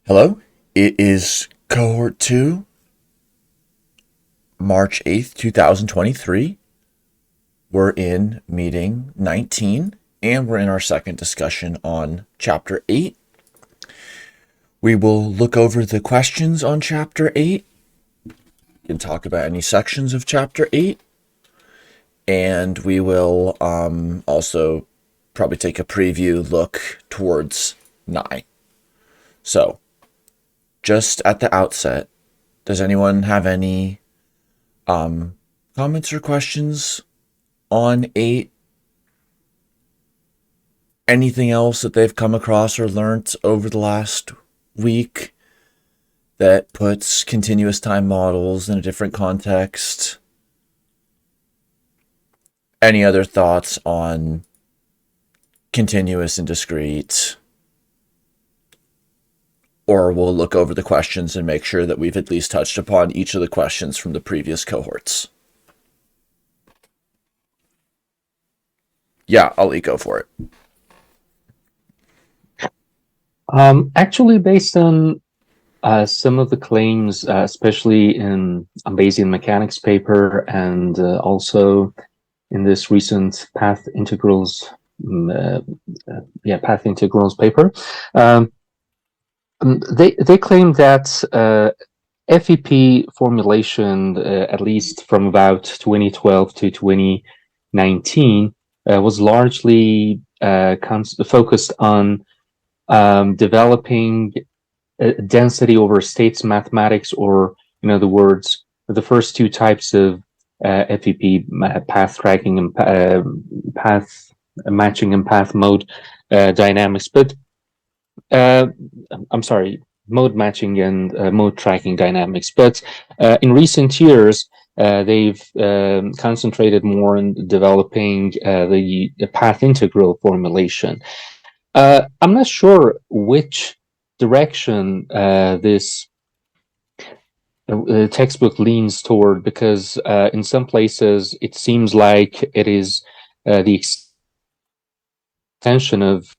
Hello, it is Cohort 2, March 8th, 2023. We're in meeting 19, and we're in our second discussion on Chapter 8. We will look over the questions on Chapter 8. We can talk about any sections of Chapter 8. And we will also probably take a preview look towards 9. So, just at the outset, does anyone have any comments or questions on 8? Anything else that they've come across or learnt over the last week that puts continuous time models in a different context? Any other thoughts on continuous and discrete? Or we'll look over the questions and make sure that we've at least touched upon each of the questions from the previous cohorts. Yeah, I'll let you go for it. Actually, based on some of the claims, especially in a Bayesian mechanics paper and also in this recent path integrals paper, they claim that FEP formulation, at least from about 2012 to 2019, was largely focused on developing density over states mathematics, or in other words, the first two types of FEP, path tracking and path matching and path mode dynamics. But I'm sorry, mode matching and mode tracking dynamics. But in recent years, they've concentrated more on developing the path integral formulation. I'm not sure which direction this textbook leans toward, because in some places it seems like it is the extension of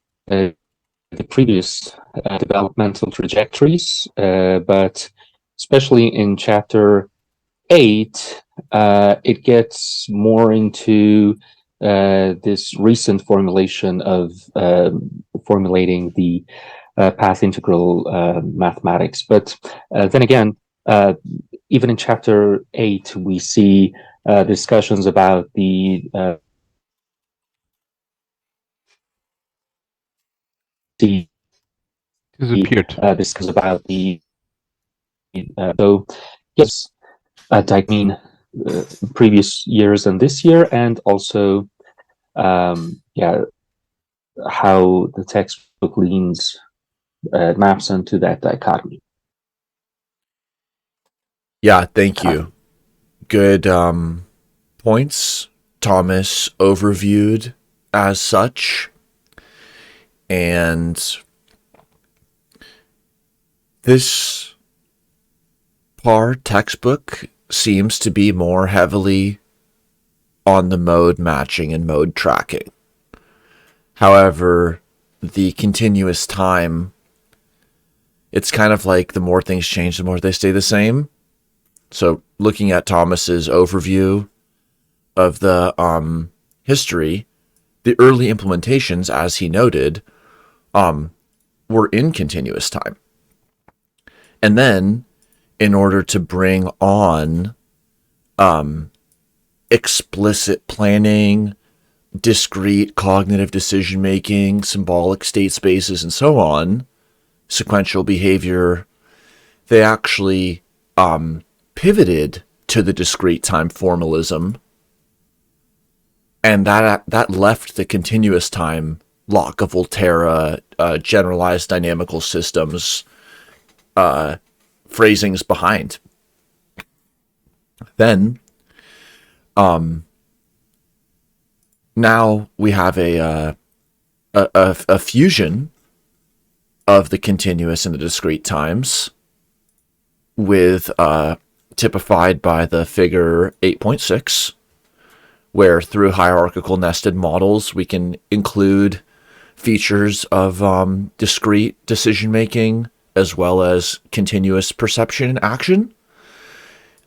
the previous developmental trajectories, but especially in Chapter 8, it gets more into this recent formulation of formulating the path integral mathematics. But then again, even in Chapter 8, we see discussions about the disappeared. Discuss about the so yes, I mean previous years and this year, and also how the textbook leans maps onto that dichotomy. Yeah, thank you. Good points. Thomas overviewed as such. And this Parr textbook seems to be more heavily on the mode matching and mode tracking. However, the continuous time, it's kind of like the more things change, the more they stay the same. So looking at Thomas's overview of the history, the early implementations, as he noted, were in continuous time. And then, in order to bring on explicit planning, discrete cognitive decision-making, symbolic state spaces, and so on, sequential behavior, they actually pivoted to the discrete time formalism, and that left the continuous time Locke of Volterra, generalized dynamical systems phrasings behind. Then, now we have a fusion of the continuous and the discrete times, with typified by the figure 8.6, where through hierarchical nested models we can include features of discrete decision-making as well as continuous perception and action.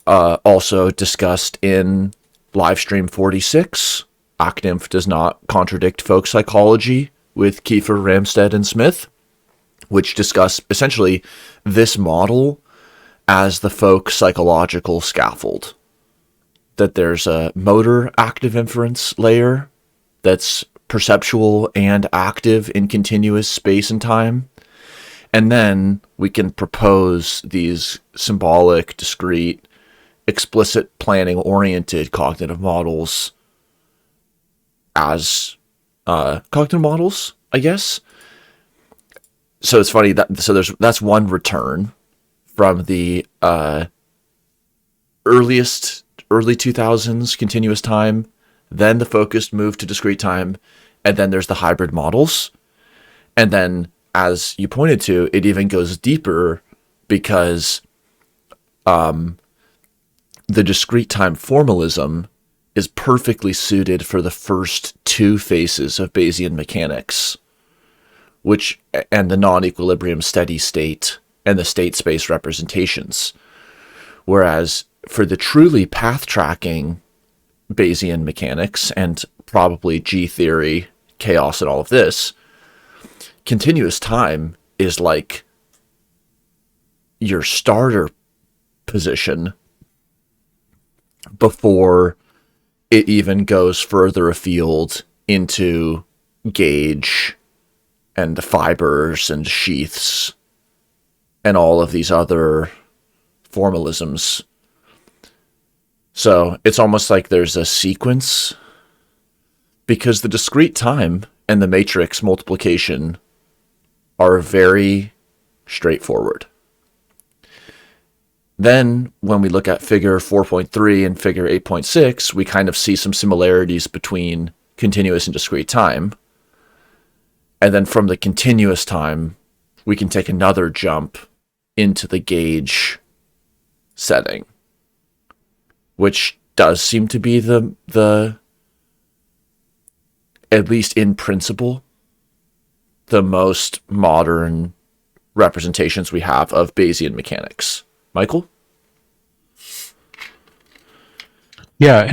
Also discussed in livestream 46. ActInf does not contradict folk psychology with Kiefer, Ramstead, and Smith, which discuss essentially this model as the folk psychological scaffold. That there's a motor active inference layer that's perceptual and active in continuous space and time. And then we can propose these symbolic, discrete, explicit planning-oriented cognitive models as cognitive models, I guess. So it's funny that that's one return from the early 2000s continuous time, then the focused move to discrete time, and then there's the hybrid models. And then, as you pointed to, it even goes deeper because the discrete time formalism is perfectly suited for the first two phases of Bayesian mechanics, and the non-equilibrium steady state and the state space representations. Whereas for the truly path tracking Bayesian mechanics and probably G theory, chaos, and all of this, continuous time is like your starter position before it even goes further afield into gauge and the fibers and sheaths and all of these other formalisms. So it's almost like there's a sequence, because the discrete time and the matrix multiplication are very straightforward. Then when we look at figure 4.3 and figure 8.6, we kind of see some similarities between continuous and discrete time. And then from the continuous time, we can take another jump into the gauge setting, which does seem to be the at least in principle, the most modern representations we have of Bayesian mechanics. Michael? Yeah,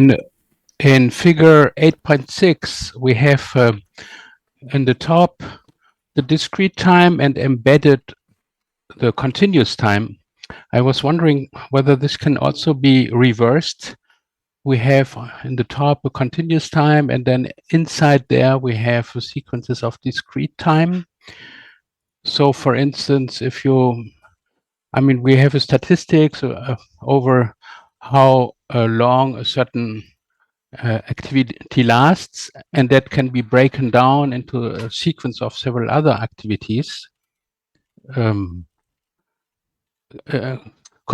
in figure 8.6, we have in the top the discrete time and embedded the continuous time. I was wondering whether this can also be reversed. We have in the top a continuous time, and then inside there we have sequences of discrete time. So for instance, we have a statistics over how long a certain activity lasts, and that can be broken down into a sequence of several other activities. Could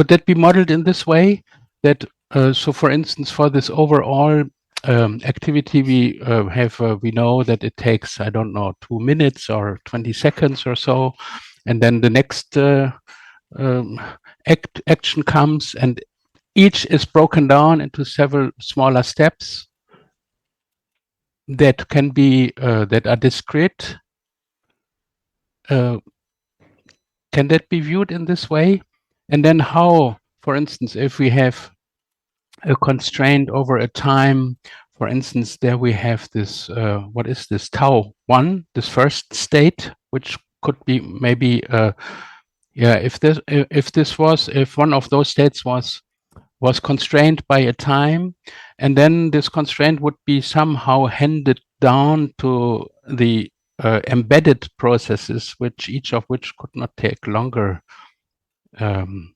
that be modeled in this way? That so, for instance, for this overall activity, we know that it takes, I don't know, 2 minutes or 20 seconds or so, and then the next action comes, and each is broken down into several smaller steps that can be that are discrete. Can that be viewed in this way? And then how, for instance, if we have a constraint over a time, for instance, there we have this, what is this, tau 1, this first state, which could be maybe, if one of those states was constrained by a time, and then this constraint would be somehow handed down to the embedded processes, each of which could not take longer than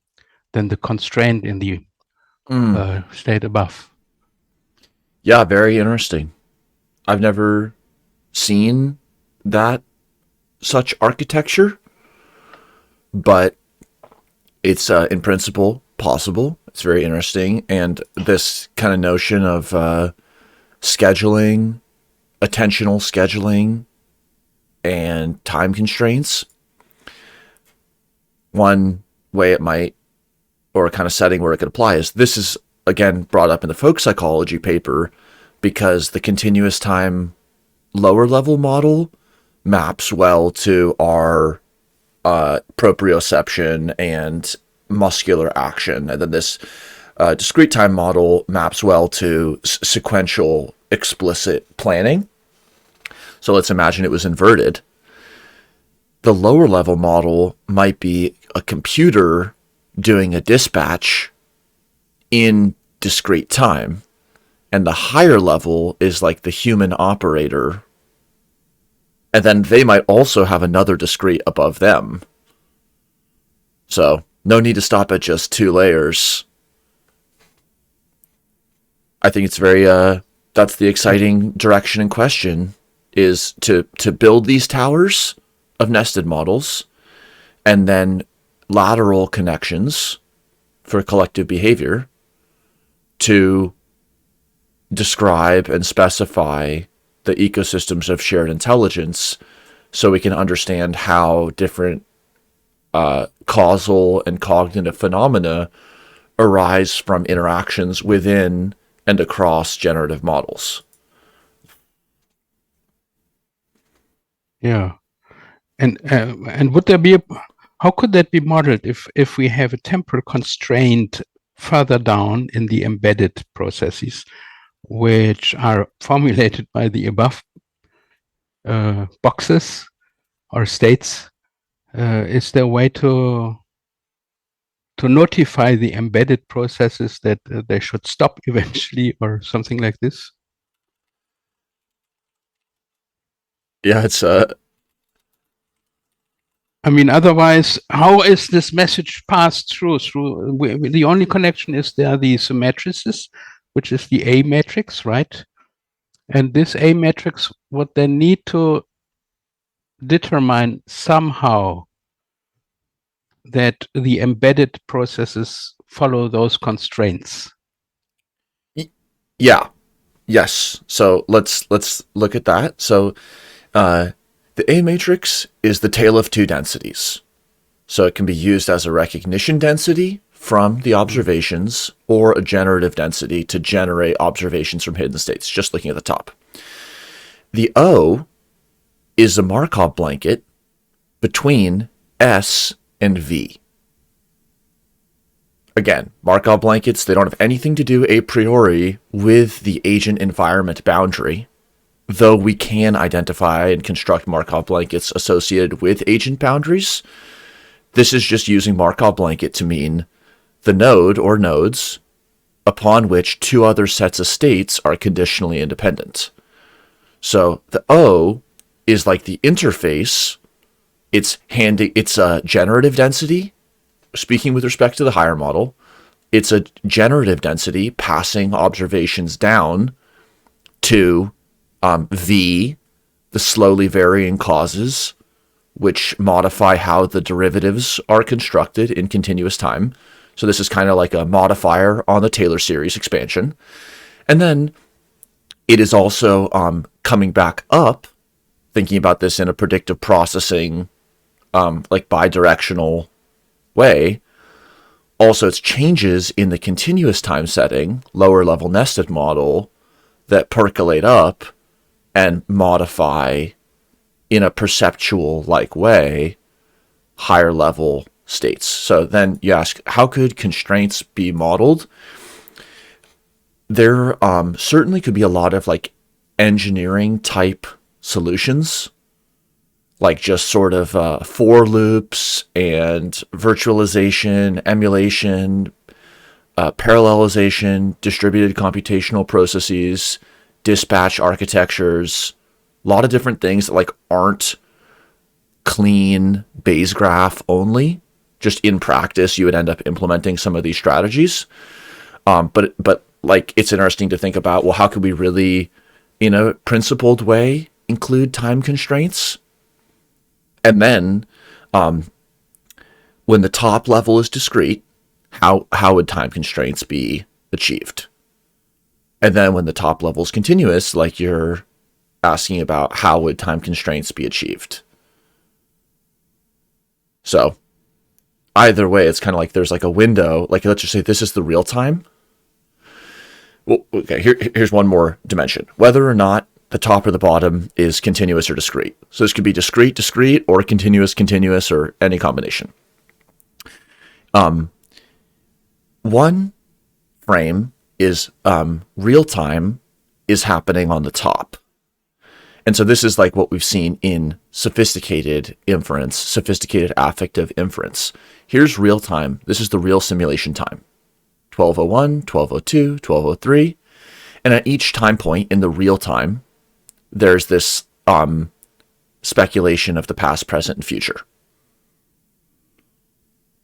the constraint in the state above. Yeah, very interesting. I've never seen such architecture, but it's in principle possible. It's very interesting. And this kind of notion of scheduling, attentional scheduling, and time constraints. One way it might, or a kind of setting where it could apply, is this is, again, brought up in the folk psychology paper because the continuous time lower level model maps well to our proprioception and muscular action. And then this discrete time model maps well to sequential explicit planning. So let's imagine it was inverted. The lower level model might be a computer doing a dispatch in discrete time. And the higher level is like the human operator. And then they might also have another discrete above them. So no need to stop at just 2 layers. I think it's very, that's the exciting direction in question, is to build these towers of nested models and then lateral connections for collective behavior to describe and specify the ecosystems of shared intelligence so we can understand how different causal and cognitive phenomena arise from interactions within and across generative models. Yeah. And would there be how could that be modeled if we have a temporal constraint further down in the embedded processes, which are formulated by the above boxes or states? Is there a way to notify the embedded processes that they should stop eventually, or something like this? Yeah, it's I mean, otherwise, how is this message passed through? The only connection is there are these matrices, which is the A matrix, right? And this A matrix would then need to determine somehow that the embedded processes follow those constraints. yeah. Yes. So let's look at that. So the A matrix is the tale of 2 densities. So it can be used as a recognition density from the observations or a generative density to generate observations from hidden states, just looking at the top. The O is a Markov blanket between S and V. Again, Markov blankets, they don't have anything to do a priori with the agent environment boundary, though we can identify and construct Markov blankets associated with agent boundaries. This is just using Markov blanket to mean the node or nodes upon which 2 other sets of states are conditionally independent. So the O is like the interface. It's a generative density, speaking with respect to the higher model. It's a generative density passing observations down to V, the slowly varying causes, which modify how the derivatives are constructed in continuous time. So this is kind of like a modifier on the Taylor series expansion. And then it is also coming back up, thinking about this in a predictive processing, like bidirectional way. Also, it's changes in the continuous time setting, lower level nested model, that percolate up and modify in a perceptual like way higher level states. So then you ask, how could constraints be modeled? There certainly could be a lot of like engineering type solutions, like just sort of for loops and virtualization, emulation, parallelization, distributed computational processes, dispatch architectures, a lot of different things that like aren't clean Bayes graph only. Just in practice, you would end up implementing some of these strategies. But like, it's interesting to think about, well, how could we really, in a principled way, include time constraints? And then when the top level is discrete, how would time constraints be achieved? And then when the top level is continuous, like you're asking about, how would time constraints be achieved? So either way, it's kind of like there's like a window, like let's just say this is the real time. Well, okay, here's one more dimension. Whether or not the top or the bottom is continuous or discrete. So this could be discrete, discrete, or continuous, continuous, or any combination. One frame is real time is happening on the top. And so this is like what we've seen in sophisticated inference, sophisticated affective inference. Here's real time. This is the real simulation time. 1201, 1202, 1203. And at each time point in the real time, there's this speculation of the past, present, and future.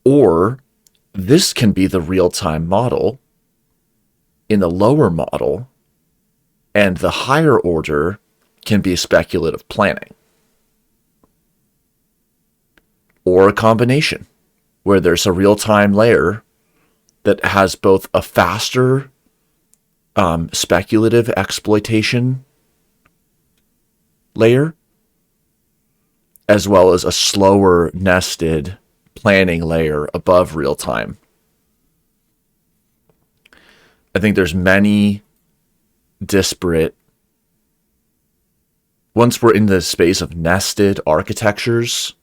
Or this can be the real-time model in the lower model, and the higher order can be speculative planning. Or a combination, where there's a real-time layer that has both a faster speculative exploitation layer, as well as a slower nested planning layer above real time. I think there's many disparate, once we're in the space of nested architectures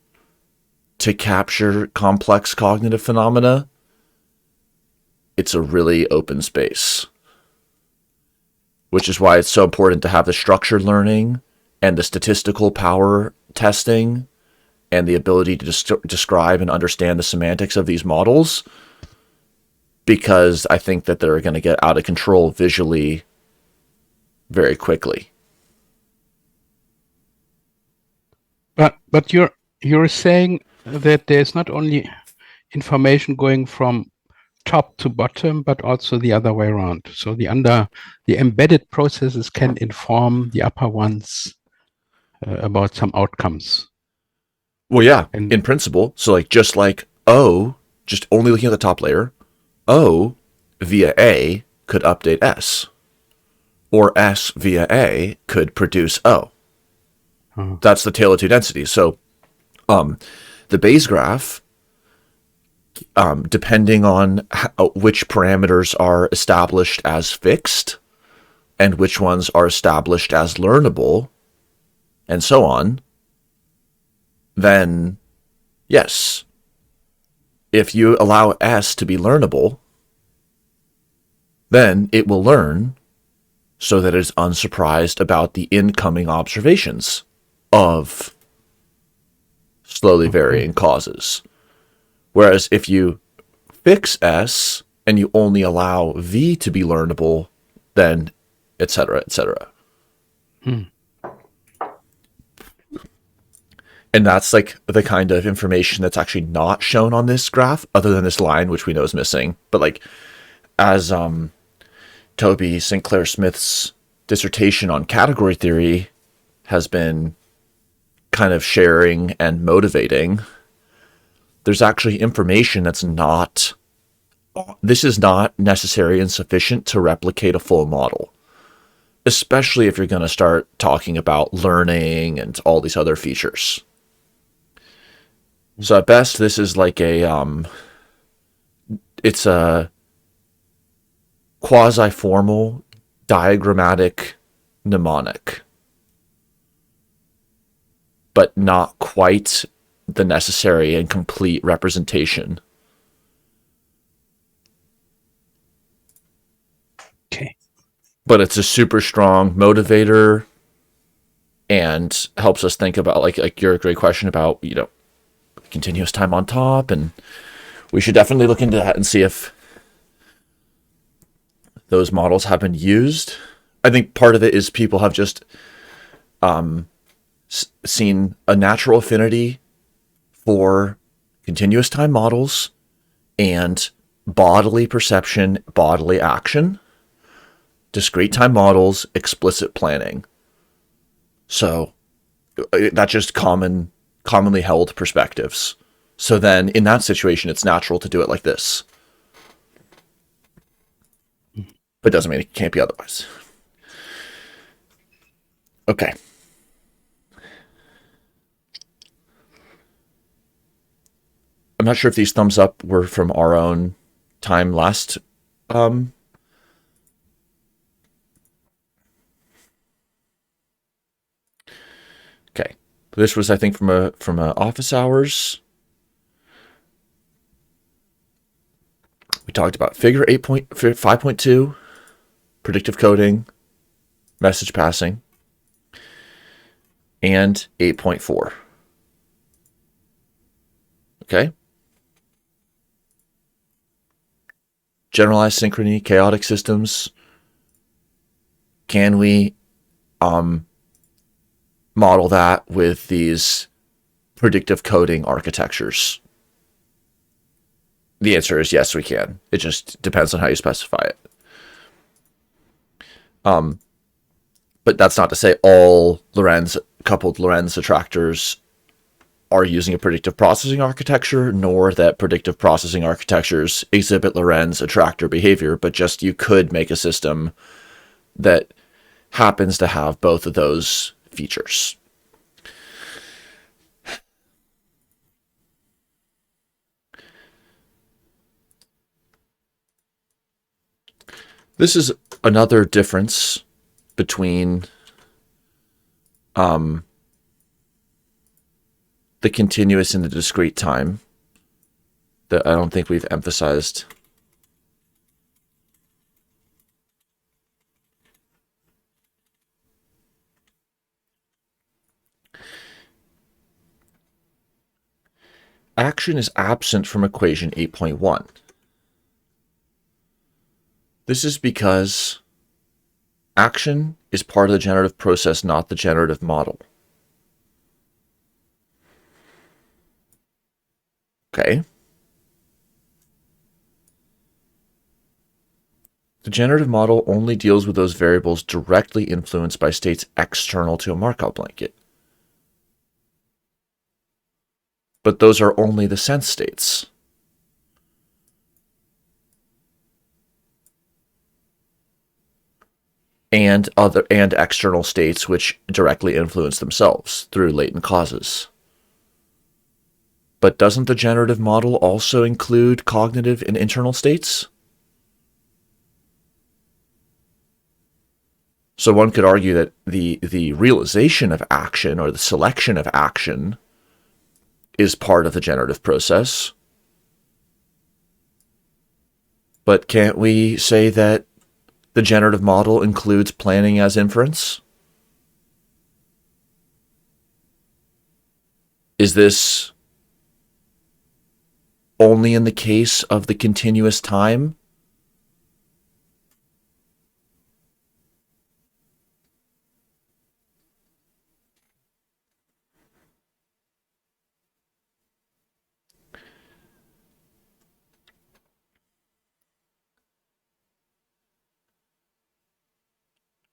to capture complex cognitive phenomena, it's a really open space, which is why it's so important to have the structured learning and the statistical power testing and the ability to describe and understand the semantics of these models, because I think that they're going to get out of control visually very quickly. But you're saying that there's not only information going from top to bottom, but also the other way around. So the embedded processes can inform the upper ones about some outcomes. Well, yeah, in principle. So like, just like O, just only looking at the top layer, O via A could update S, or S via A could produce O. That's the Taylor two density. So the Bayes graph, depending on which parameters are established as fixed and which ones are established as learnable, and so on, then yes, if you allow S to be learnable, then it will learn so that it is unsurprised about the incoming observations of slowly varying causes. Whereas if you fix S and you only allow V to be learnable, then et cetera, et cetera. And that's like the kind of information that's actually not shown on this graph, other than this line, which we know is missing. But like, as Toby Sinclair Smith's dissertation on category theory has been kind of sharing and motivating, there's actually information that's not, this is not necessary and sufficient to replicate a full model, especially if you're going to start talking about learning and all these other features. So at best, this is like it's a quasi-formal diagrammatic mnemonic, but not quite the necessary and complete representation. Okay. But it's a super strong motivator and helps us think about, like your great question about, you know, continuous time on top, and we should definitely look into that and see if those models have been used. I think part of it is people have just seen a natural affinity for continuous time models and bodily perception, bodily action, discrete time models, explicit planning. So that's just commonly held perspectives. So then in that situation, it's natural to do it like this. But doesn't mean it can't be otherwise. Okay. I'm not sure if these thumbs up were from our own time last. This was, I think, from a office hours. We talked about figure 5.2, predictive coding, message passing, and 8.4. Okay. Generalized synchrony, chaotic systems. Can we model that with these predictive coding architectures? The answer is yes, we can. It just depends on how you specify it. But that's not to say all coupled Lorenz attractors are using a predictive processing architecture, nor that predictive processing architectures exhibit Lorenz attractor behavior, but just you could make a system that happens to have both of those features. This is another difference between the continuous and the discrete time that I don't think we've emphasized. Action is absent from equation 8.1. This is because action is part of the generative process, not the generative model. Okay. The generative model only deals with those variables directly influenced by states external to a Markov blanket. But those are only the sense states. And external states which directly influence themselves through latent causes. But doesn't the generative model also include cognitive and internal states? So one could argue that the realization of action or the selection of action is part of the generative process. But can't we say that the generative model includes planning as inference? Is this only in the case of the continuous time?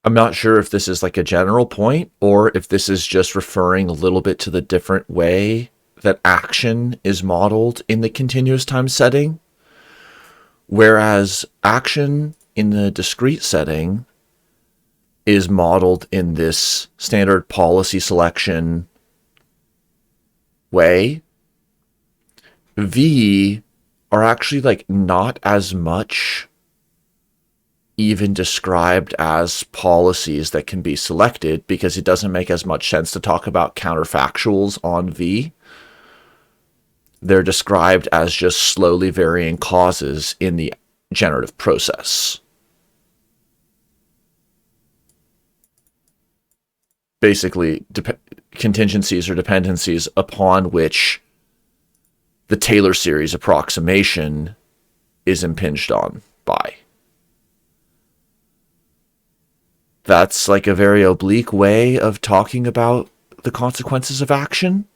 I'm not sure if this is like a general point or if this is just referring a little bit to the different way that action is modeled in the continuous time setting, whereas action in the discrete setting is modeled in this standard policy selection way. V are actually like not as much even described as policies that can be selected because it doesn't make as much sense to talk about counterfactuals on V. They're described as just slowly varying causes in the generative process. Basically, contingencies or dependencies upon which the Taylor series approximation is impinged on by. That's like a very oblique way of talking about the consequences of action.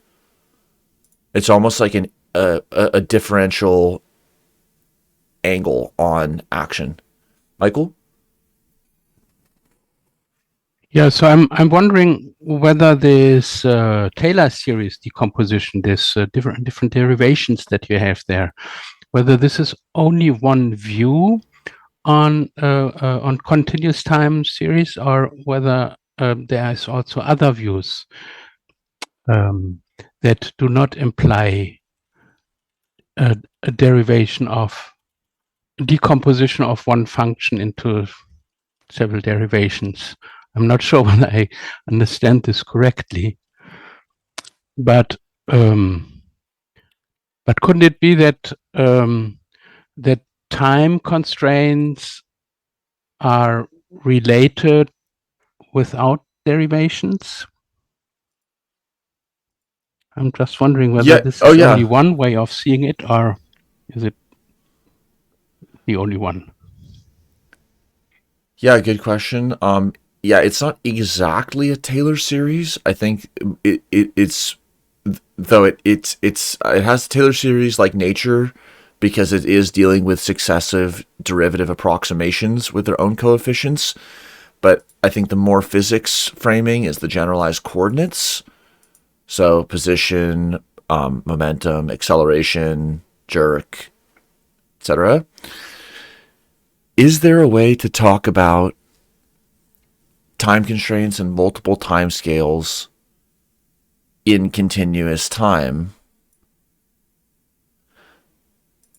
It's almost like a differential angle on action. Michael? Yeah, so I'm wondering whether this Taylor series decomposition, this different derivations that you have there, whether this is only one view on continuous time series, or whether there is also other views that do not imply a derivation of decomposition of one function into several derivations. I'm not sure whether I understand this correctly. but couldn't it be that that time constraints are related without derivations? I'm just wondering whether this is only one way of seeing it, or is it the only one? Yeah, good question. Yeah, it's not exactly a Taylor series. I think it's though it has Taylor series like nature because it is dealing with successive derivative approximations with their own coefficients. But I think the more physics framing is the generalized coordinates. So position, momentum, acceleration, jerk, etc. Is there a way to talk about time constraints and multiple time scales in continuous time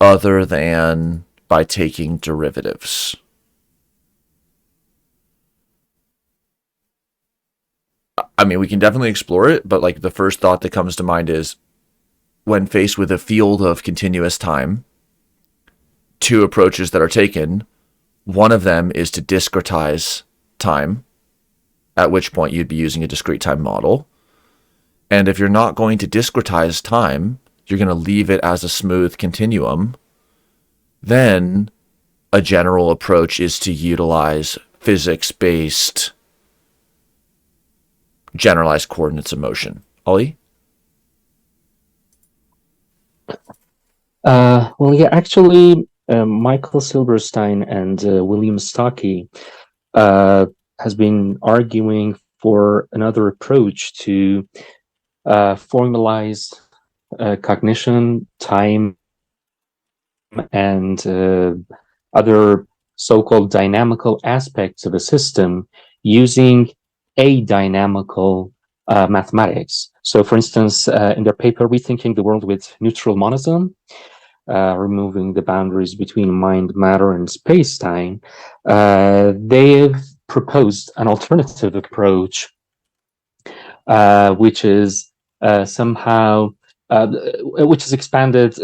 other than by taking derivatives? I mean, we can definitely explore it, but like the first thought that comes to mind is when faced with a field of continuous time, two approaches that are taken. One of them is to discretize time, at which point you'd be using a discrete time model. And if you're not going to discretize time, you're going to leave it as a smooth continuum, then a general approach is to utilize physics-based generalized coordinates of motion. Ollie? Well, yeah, actually, Michael Silverstein and William Stocky has been arguing for another approach to formalize cognition, time, and other so-called dynamical aspects of a system using adynamical mathematics. So, for instance, in their paper, Rethinking the World with Neutral Monism, removing the boundaries between mind, matter, and space-time, they have proposed an alternative approach, which is somehow which is expanded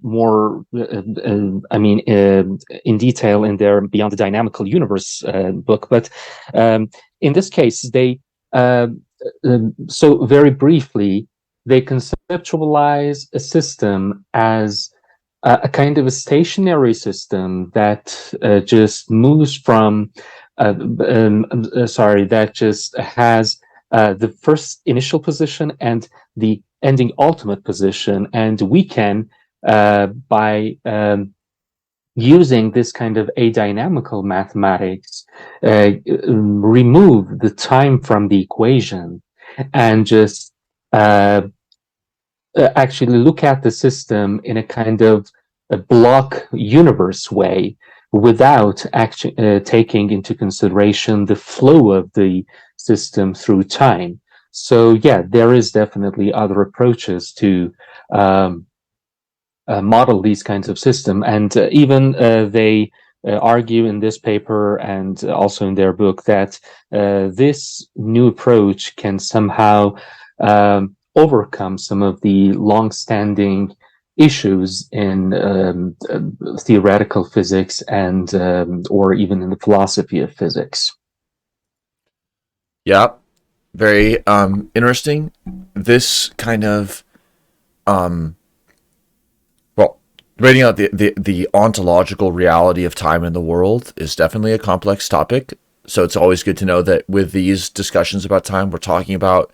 more, in detail in their Beyond the Dynamical Universe book. But in this case, they so very briefly, they conceptualize a system as a kind of a stationary system that just moves from, that just has the first initial position and the ending ultimate position. And we can, by using this kind of adynamical mathematics, remove the time from the equation and just actually look at the system in a kind of a block universe way, without actually taking into consideration the flow of the system through time. So yeah, there is definitely other approaches to model these kinds of system, and even they argue in this paper and also in their book that this new approach can somehow overcome some of the long-standing issues in theoretical physics and or even in the philosophy of physics. Yeah, very interesting. This kind of writing out the ontological reality of time in the world is definitely a complex topic. So it's always good to know that with these discussions about time, we're talking about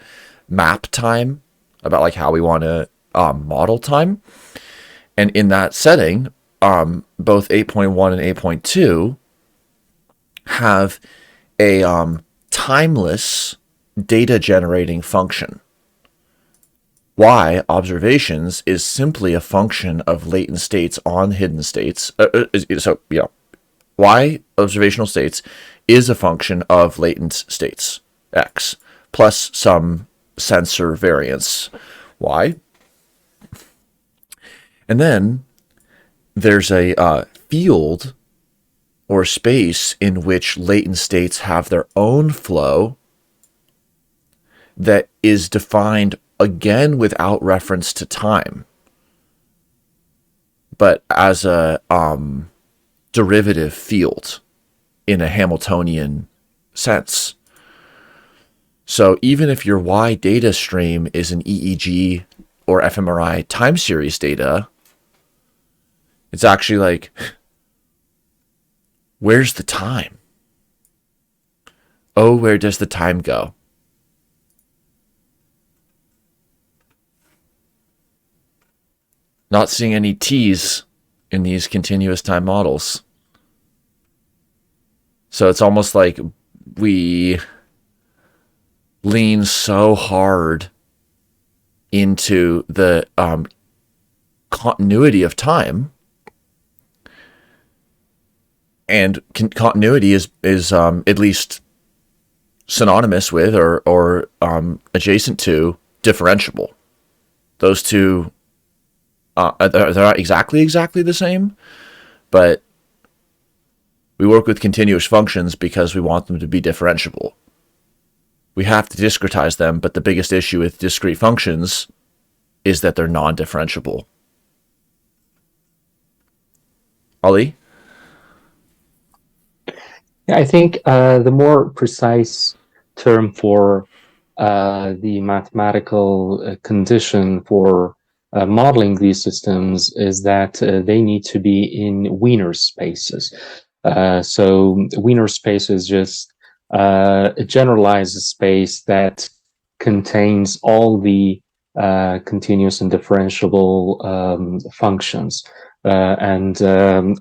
map time, about like how we want to model time. And in that setting, both 8.1 and 8.2 have a timeless data generating function. Y, observations, is simply a function of latent states on hidden states. Y, observational states, is a function of latent states, X, plus some sensor variance, Y. And then there's a field or space in which latent states have their own flow that is defined again without reference to time, but as a derivative field in a Hamiltonian sense. So even if your Y data stream is an EEG or fMRI time series data, it's actually like, where's the time? Oh, where does the time go? Not seeing any T's in these continuous time models. So it's almost like we lean so hard into the continuity of time, and continuity is at least synonymous with or adjacent to differentiable. Those two they're not exactly the same, but we work with continuous functions because we want them to be differentiable. We have to discretize them, but the biggest issue with discrete functions is that they're non-differentiable. Ali? Yeah, I think the more precise term for the mathematical condition for modeling these systems is that they need to be in Wiener spaces. So Wiener space is just a generalized space that contains all the continuous and differentiable functions.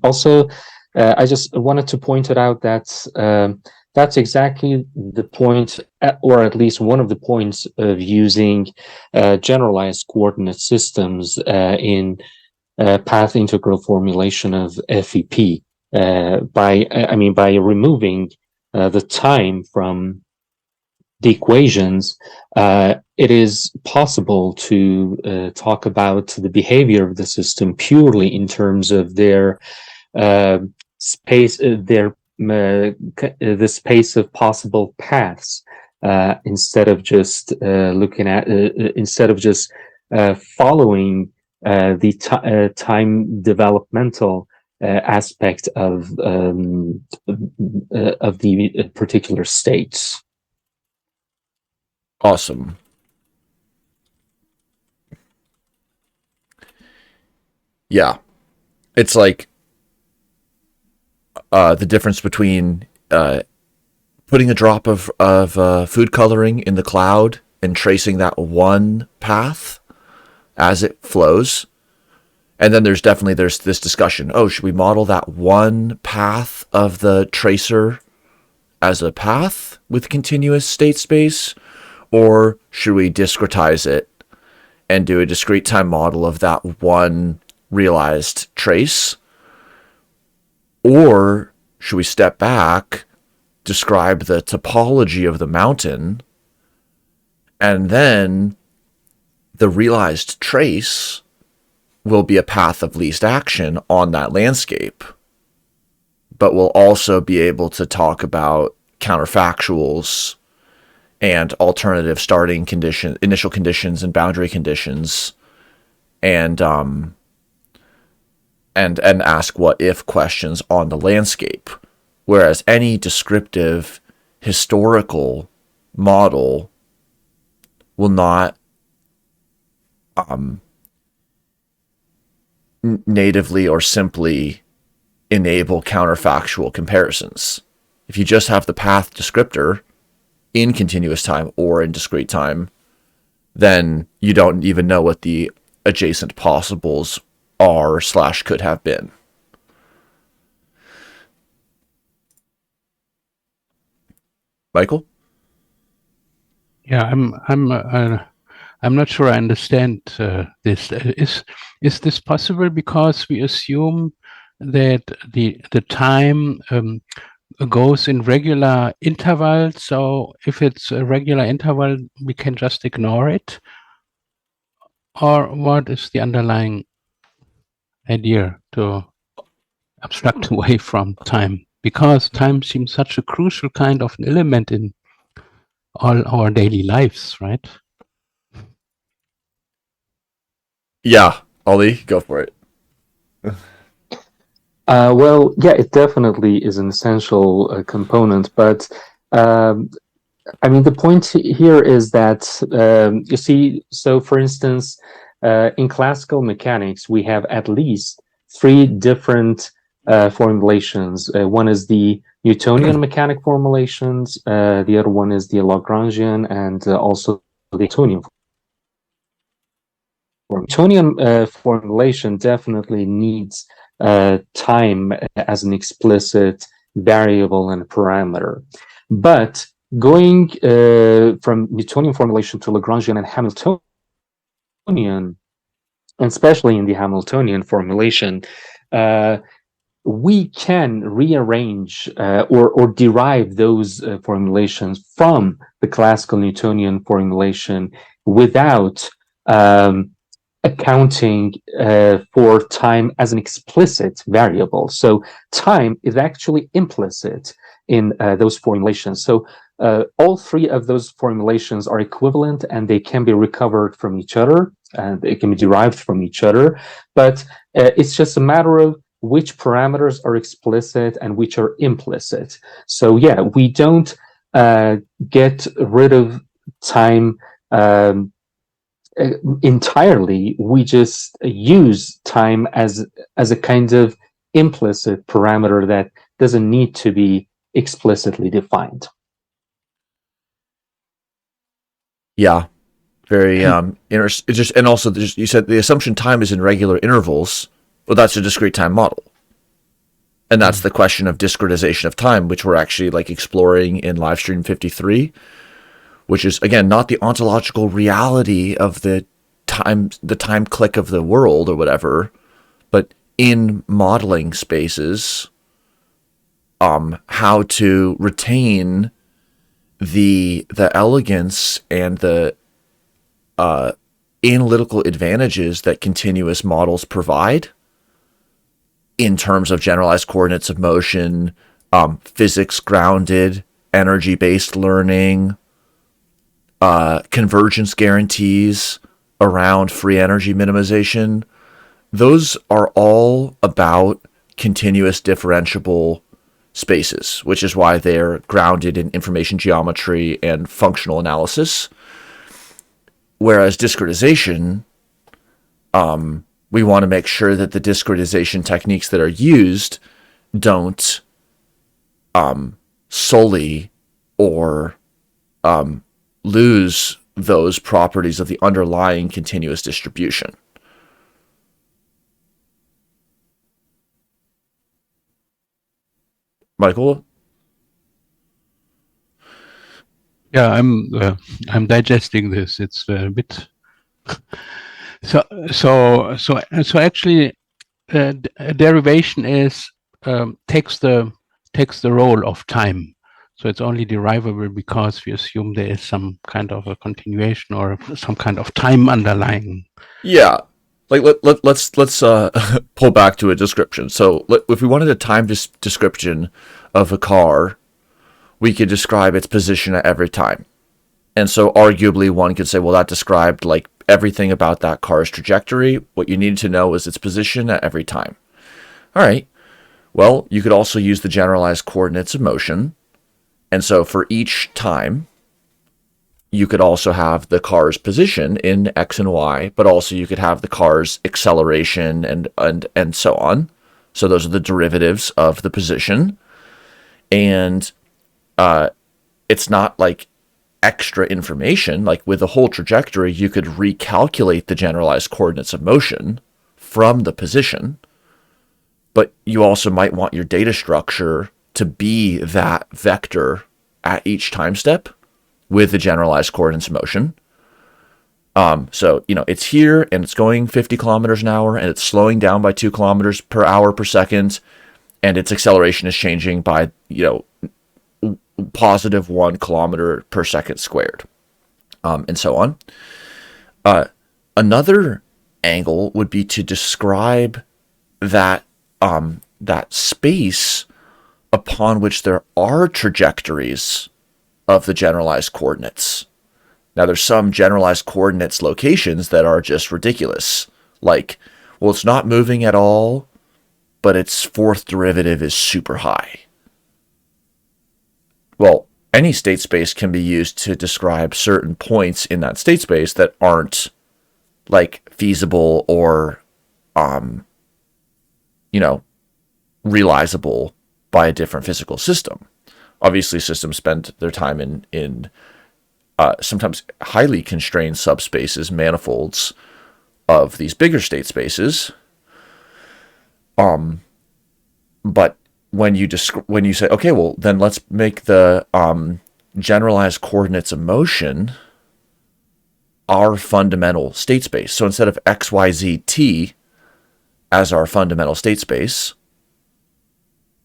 Also, I just wanted to point it out that that's exactly the point, or at least one of the points of using generalized coordinate systems in path integral formulation of FEP. By removing the time from the equations, it is possible to talk about the behavior of the system purely in terms of their space, the space of possible paths, instead of just following the time developmental aspect of the particular states. Awesome. Yeah. It's like the difference between putting a drop of food coloring in the cloud and tracing that one path as it flows. And then there's this discussion. Oh, should we model that one path of the tracer as a path with continuous state space? Or should we discretize it and do a discrete time model of that one realized trace? Or should we step back, describe the topology of the mountain, and then the realized trace will be a path of least action on that landscape, but we'll also be able to talk about counterfactuals and alternative starting condition, initial conditions and boundary conditions, and ask what if questions on the landscape. Whereas any descriptive historical model will not natively or simply enable counterfactual comparisons. If you just have the path descriptor in continuous time or in discrete time, then you don't even know what the adjacent possibles are / could have been. Michael? Yeah, I'm not sure I understand this. Is this possible because we assume that the time goes in regular intervals? So if it's a regular interval, we can just ignore it? Or what is the underlying idea to abstract away from time? Because time seems such a crucial kind of an element in all our daily lives, right? Yeah, Ali, go for it. Well, yeah, it definitely is an essential component, but I mean, the point here is that you see, so for instance, in classical mechanics, we have at least three different formulations. One is the Newtonian mechanic formulations, the other one is the Lagrangian, and also the Newtonian. Newtonian formulation definitely needs time as an explicit variable and parameter. But going from Newtonian formulation to Lagrangian and Hamiltonian, and especially in the Hamiltonian formulation, we can rearrange or derive those formulations from the classical Newtonian formulation without accounting for time as an explicit variable. So time is actually implicit in those formulations. So all three of those formulations are equivalent and they can be recovered from each other and they can be derived from each other. But it's just a matter of which parameters are explicit and which are implicit. So yeah, we don't get rid of time entirely. We just use time as a kind of implicit parameter that doesn't need to be explicitly defined. Yeah, very it's just, and also you said the assumption time is in regular intervals. Well, that's a discrete time model, and that's the question of discretization of time, which we're actually like exploring in livestream 53, which is again not the ontological reality of the time click of the world or whatever, but in modeling spaces, how to retain the elegance and the analytical advantages that continuous models provide in terms of generalized coordinates of motion, physics grounded, energy based learning, convergence guarantees around free energy minimization. Those are all about continuous differentiable spaces, which is why they're grounded in information geometry and functional analysis. Whereas discretization, we want to make sure that the discretization techniques that are used don't sully or lose those properties of the underlying continuous distribution. Michael? Yeah, I'm digesting this. It's a bit so actually a derivation is takes the role of time. So it's only derivable because we assume there is some kind of a continuation or some kind of time underlying. Yeah. Like let's pull back to a description. So if we wanted a time description of a car, we could describe its position at every time. And so arguably one could say, well, that described like everything about that car's trajectory. What you needed to know is its position at every time. All right. Well, you could also use the generalized coordinates of motion. And so for each time, you could also have the car's position in X and Y, but also you could have the car's acceleration and so on. So those are the derivatives of the position. And it's not like extra information. Like with the whole trajectory, you could recalculate the generalized coordinates of motion from the position, but you also might want your data structure to be that vector at each time step with the generalized coordinates of motion. So, it's here and it's going 50 kilometers an hour and it's slowing down by 2 kilometers per hour per second. And its acceleration is changing by, positive 1 kilometer per second squared, and so on. Another angle would be to describe that space upon which there are trajectories of the generalized coordinates. Now, there's some generalized coordinates locations that are just ridiculous. Like, well, it's not moving at all, but its fourth derivative is super high. Well, any state space can be used to describe certain points in that state space that aren't like feasible or, realizable by a different physical system. Obviously, systems spend their time in sometimes highly constrained subspaces, manifolds of these bigger state spaces. But when you say, okay, well, then let's make the generalized coordinates of motion our fundamental state space. So instead of x, y, z, t as our fundamental state space,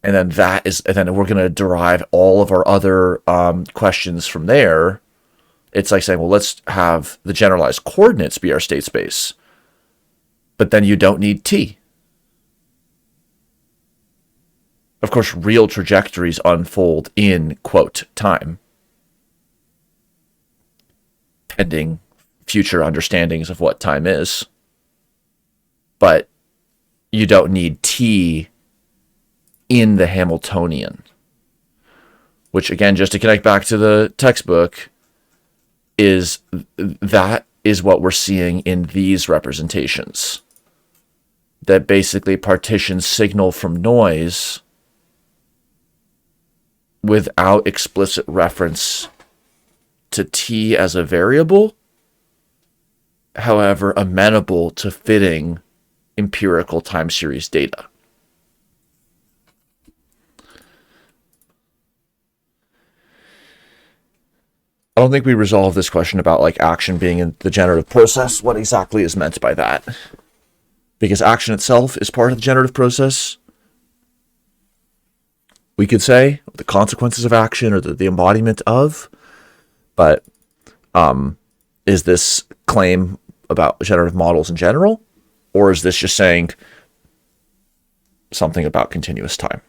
and then we're going to derive all of our other questions from there. It's like saying, well, let's have the generalized coordinates be our state space, but then you don't need t. Of course, real trajectories unfold in, quote, time, pending future understandings of what time is. But you don't need t in the Hamiltonian, which, again, just to connect back to the textbook, is what we're seeing in these representations, that basically partitions signal from noise without explicit reference to t as a variable, however amenable to fitting empirical time series data. I don't think we resolved this question about like action being in the generative process. What exactly is meant by that? Because action itself is part of the generative process. We could say the consequences of action or the embodiment of, but is this claim about generative models in general, or is this just saying something about continuous time?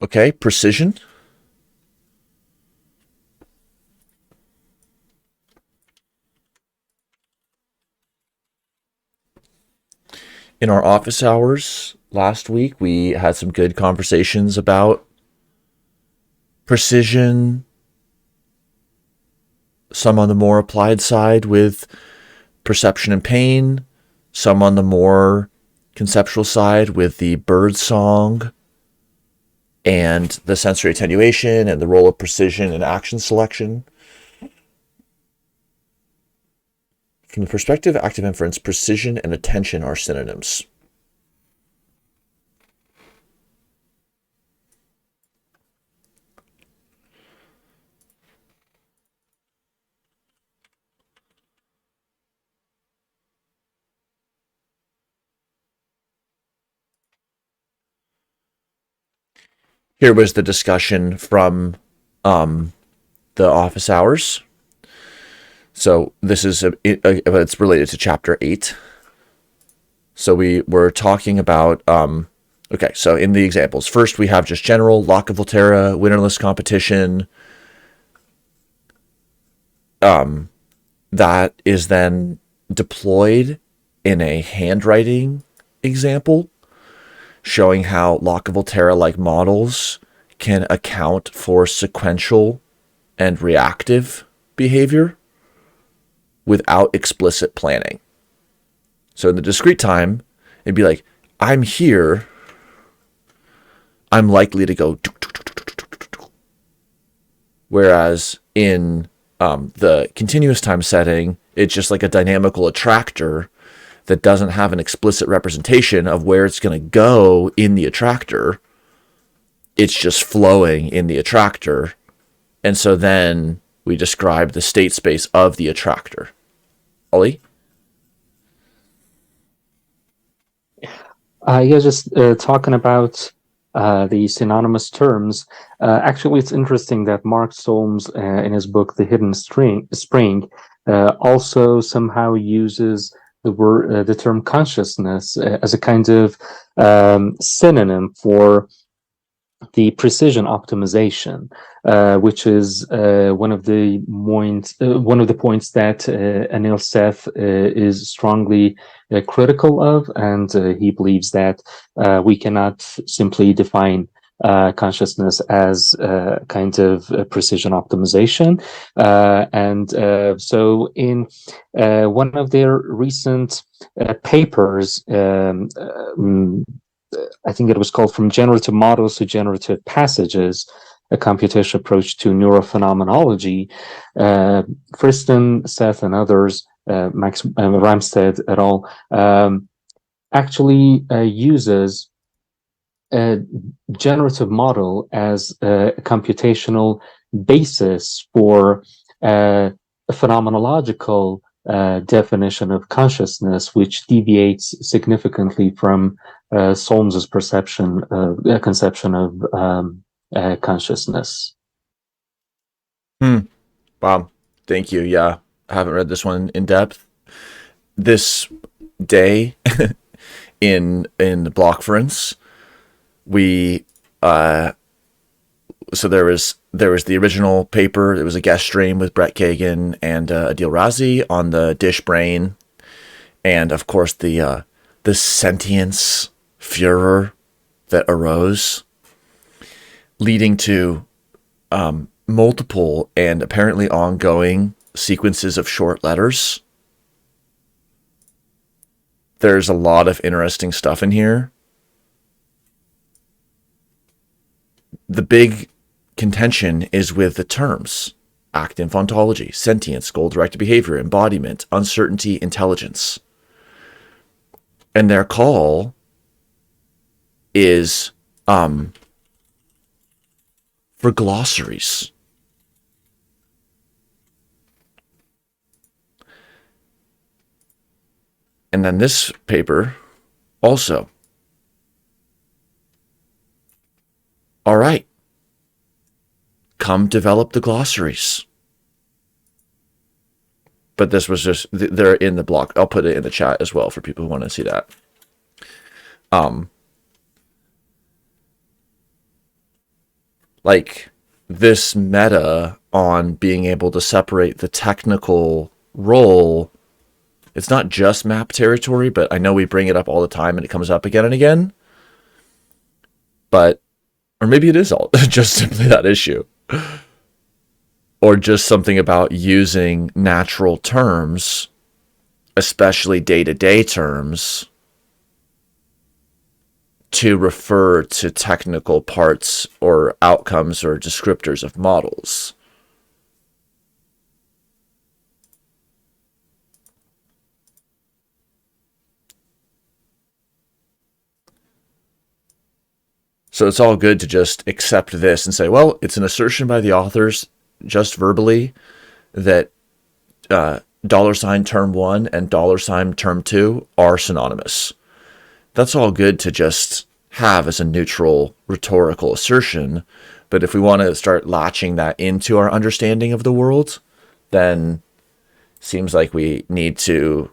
Okay, precision. In our office hours last week, we had some good conversations about precision, some on the more applied side with perception and pain, some on the more conceptual side with the bird song and the sensory attenuation and the role of precision in action selection. From the perspective of active inference, precision and attention are synonyms. Here was the discussion from the office hours. So this is it's related to chapter 8. So we were talking about okay. So in the examples, first we have just general lock of Volterra, winnerless competition. That is then deployed in a handwriting example, showing how lock of Volterra-like models can account for sequential and reactive behavior without explicit planning. So in the discrete time, it'd be like, I'm here, I'm likely to go. Whereas in the continuous time setting, it's just like a dynamical attractor that doesn't have an explicit representation of where it's going to go in the attractor. It's just flowing in the attractor. And so then we describe the state space of the attractor. Ollie? Just talking about the synonymous terms. Actually, it's interesting that Mark Solms, in his book *The Hidden Spring*, also somehow uses the term consciousness as a kind of synonym for the precision optimization, which is one of the points that Anil Seth is strongly critical of, and he believes that we cannot simply define consciousness as kind of precision optimization. So in one of their recent papers, I think it was called From Generative Models to Generative Passages, a Computational Approach to Neurophenomenology, Friston, Seth, and others, Max Ramstead et al., actually uses a generative model as a computational basis for a phenomenological definition of consciousness, which deviates significantly from Solmes's conception of consciousness. Wow. Thank you. Yeah. I haven't read this one in depth. This day in the Blockference, we so there was the original paper. It was a guest stream with Brett Kagan and Adil Razi on the dish brain, and of course the sentience furor that arose, leading to multiple and apparently ongoing sequences of short letters. There's a lot of interesting stuff in here. The big contention is with the terms ActInf ontology, sentience, goal-directed behavior, embodiment, uncertainty, intelligence. And their call is for glossaries. And then this paper also. All right. Come develop the glossaries. But this was just, they're in the block. I'll put it in the chat as well for people who want to see that. Like this meta on being able to separate the technical role. It's not just map territory, but I know we bring it up all the time and it comes up again and again. But, or maybe it is all just simply that issue. Or just something about using natural terms, especially day-to-day terms, to refer to technical parts or outcomes or descriptors of models. So it's all good to just accept this and say, well, it's an assertion by the authors, just verbally, that $ term 1 and $ term 2 are synonymous. That's all good to just have as a neutral rhetorical assertion. But if we want to start latching that into our understanding of the world, then it seems like we need to,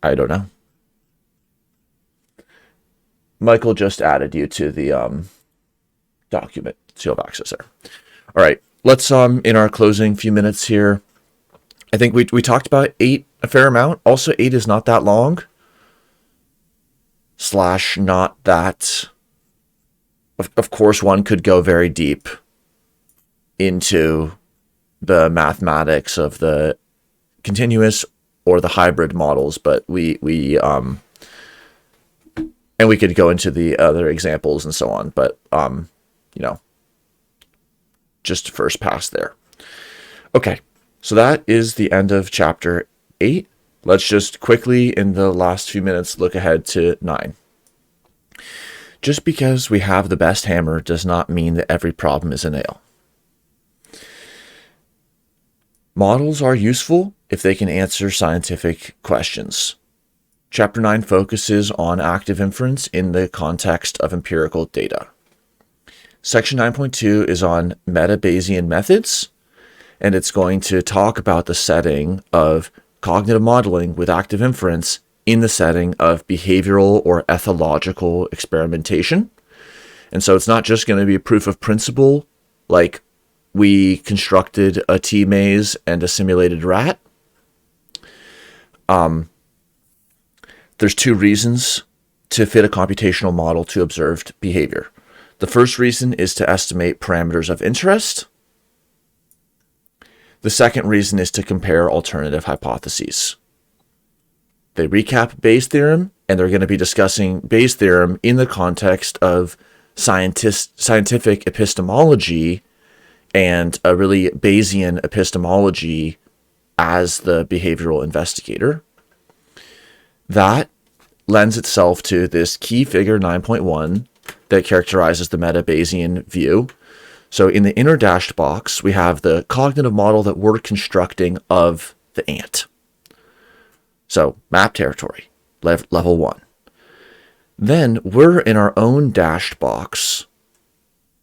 I don't know. Michael just added you to the document, so you'll have access there. All right, let's in our closing few minutes here. I think we talked about 8 a fair amount. Also, 8 is not that long. / not that. Of course, one could go very deep into the mathematics of the continuous or the hybrid models, but and we could go into the other examples and so on, but, just first pass there. Okay, so that is the end of chapter 8. Let's just quickly, in the last few minutes, look ahead to 9. Just because we have the best hammer does not mean that every problem is a nail. Models are useful if they can answer scientific questions. Chapter 9 focuses on active inference in the context of empirical data. Section 9.2 is on meta-Bayesian methods, and it's going to talk about the setting of cognitive modeling with active inference in the setting of behavioral or ethological experimentation. And so it's not just going to be a proof of principle, like we constructed a T-maze and a simulated rat. There's two reasons to fit a computational model to observed behavior. The first reason is to estimate parameters of interest. The second reason is to compare alternative hypotheses. They recap Bayes' theorem, and they're going to be discussing Bayes' theorem in the context of scientific epistemology and a really Bayesian epistemology as the behavioral investigator. That lends itself to this key figure 9.1 that characterizes the meta-Bayesian view. So in the inner dashed box, we have the cognitive model that we're constructing of the ant. So map territory, level 1. Then we're in our own dashed box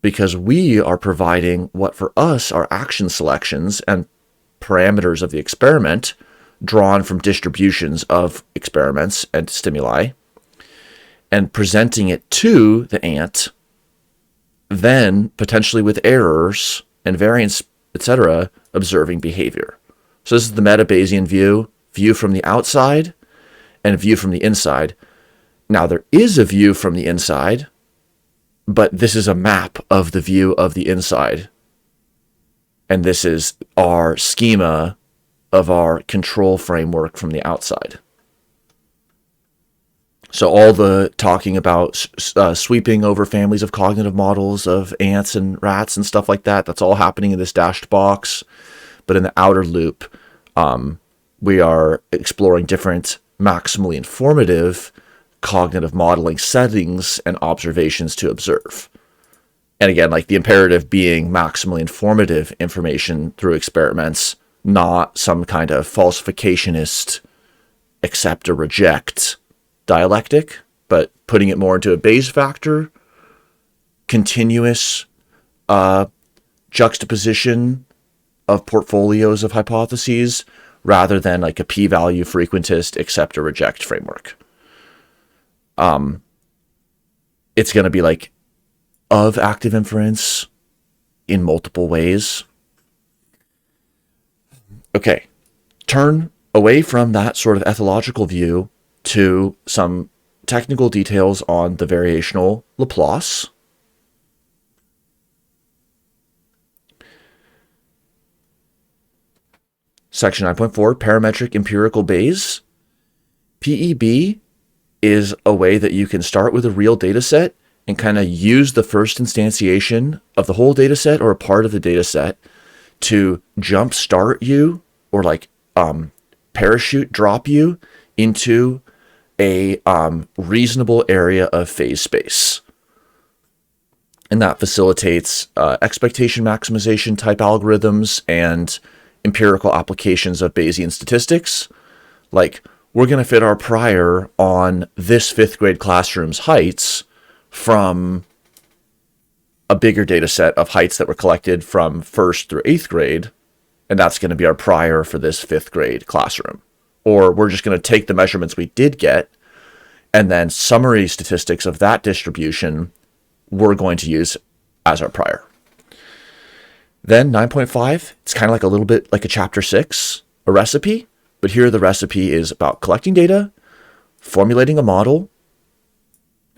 because we are providing what for us are action selections and parameters of the experiment drawn from distributions of experiments and stimuli, and presenting it to the ant, then potentially with errors and variance, etc., observing behavior. So this is the meta-Bayesian view from the outside and view from the inside. Now there is a view from the inside, but this is a map of the view of the inside. And this is our schema of our control framework from the outside. So all the talking about sweeping over families of cognitive models of ants and rats and stuff like that, that's all happening in this dashed box. But in the outer loop, we are exploring different maximally informative cognitive modeling settings and observations to observe. And again, like the imperative being maximally informative information through experiments, not some kind of falsificationist accept or reject dialectic, but putting it more into a Bayes factor, continuous juxtaposition of portfolios of hypotheses rather than like a p-value frequentist accept or reject framework. It's going to be like of active inference in multiple ways. Okay, turn away from that sort of ethological view to some technical details on the variational Laplace. Section 9.4, parametric empirical Bayes. PEB is a way that you can start with a real data set and kind of use the first instantiation of the whole data set or a part of the data set to jumpstart you or like parachute drop you into a reasonable area of phase space. And that facilitates expectation maximization type algorithms and empirical applications of Bayesian statistics. Like, we're going to fit our prior on this 5th grade classroom's heights from a bigger data set of heights that were collected from 1st through 8th grade, and that's going to be our prior for this 5th grade classroom. Or we're just going to take the measurements we did get, and then summary statistics of that distribution we're going to use as our prior. Then 9.5, it's kind of like a little bit like a chapter 6, a recipe, but here the recipe is about collecting data, formulating a model,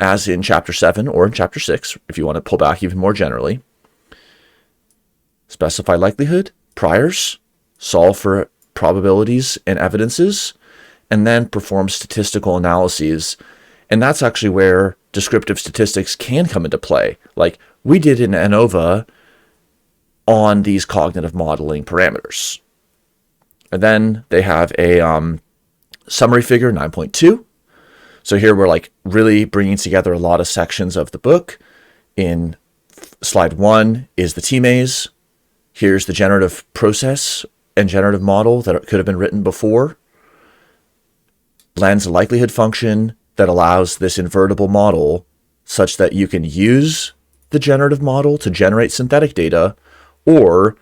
as in chapter 7 or in chapter 6, if you want to pull back even more generally. Specify likelihood, priors, solve for probabilities and evidences, and then perform statistical analyses. And that's actually where descriptive statistics can come into play. Like we did in ANOVA on these cognitive modeling parameters. And then they have a summary figure 9.2. So here we're like really bringing together a lot of sections of the book. In slide 1 is the T-maze. Here's the generative process and generative model that could have been written before. Lands a likelihood function that allows this invertible model such that you can use the generative model to generate synthetic data, or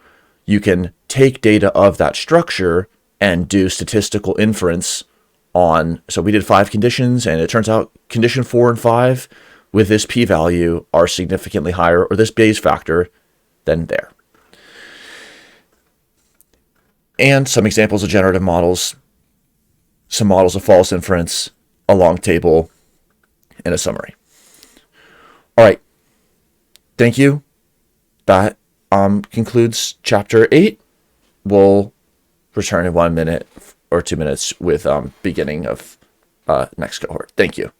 you can take data of that structure and do statistical inference so we did 5 conditions, and it turns out condition 4 and 5 with this p-value are significantly higher, or this Bayes factor, than there. And some examples of generative models, some models of false inference, a long table, and a summary. All right. Thank you. That concludes chapter 8. We'll return in 1 minute or 2 minutes with beginning of next cohort. Thank you.